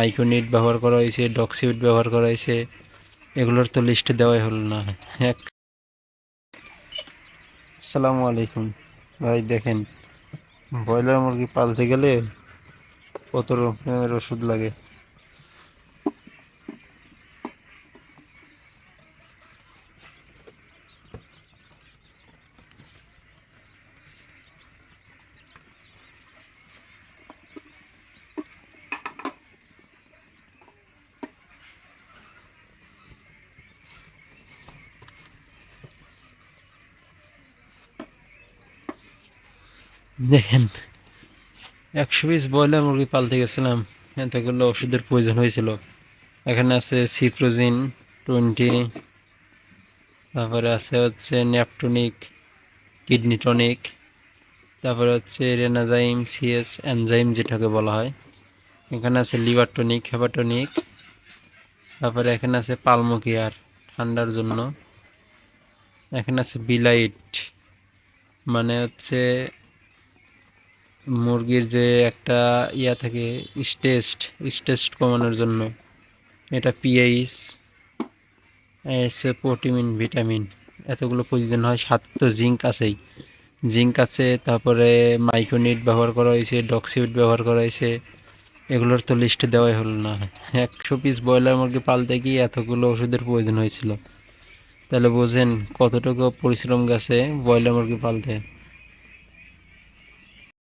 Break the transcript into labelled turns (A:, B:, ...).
A: মাইক্রোনিট ব্যবহার করা হয়েছে, ডক্সিউড ব্যবহার করা হয়েছে, এগুলোর তো লিস্ট দেওয়াই হলো না। আসসালামু আলাইকুম ভাই, দেখেন ব্রয়লার মুরগি পালতে গেলে কত রকমের ওষুধ লাগে। দেখেন 100 পিস ব্রয়লার মুরগি পালতে গেছিলাম, এতগুলো ওষুধের প্রয়োজন হয়েছিল। এখানে আছে সিপ্রোজিন 20, তারপরে আছে হচ্ছে ন্যাপটনিক, কিডনি টনিক, তারপরে হচ্ছে রেনাজাইম সিএস এনজাইম যেটাকে বলা হয়। এখানে আছে লিভার টনিক, হেপাটনিক, তারপরে এখানে আছে পালমোকিয়ার ঠান্ডার জন্য। এখানে আছে বিলাইট, মানে হচ্ছে মুরগির যে একটা থাকে স্টেস্ট কমানোর জন্য। এটা পিএইচ, প্রোটিন, ভিটামিন, এতগুলো প্রয়োজন হয়। সাথে তো জিঙ্ক আছে, তারপরে মাইক্রোনিট ব্যবহার করা হয়েছে, ডক্সিউড ব্যবহার করা হয়েছে, এগুলোর তো লিস্ট দেওয়াই হলো না। 100 পিস ব্রয়লার মুরগি পালতে গিয়ে এতগুলো ওষুধের প্রয়োজন হয়েছিল। তাহলে বোঝেন কতটুকু পরিশ্রম গেছে ব্রয়লার মুরগি পালতে।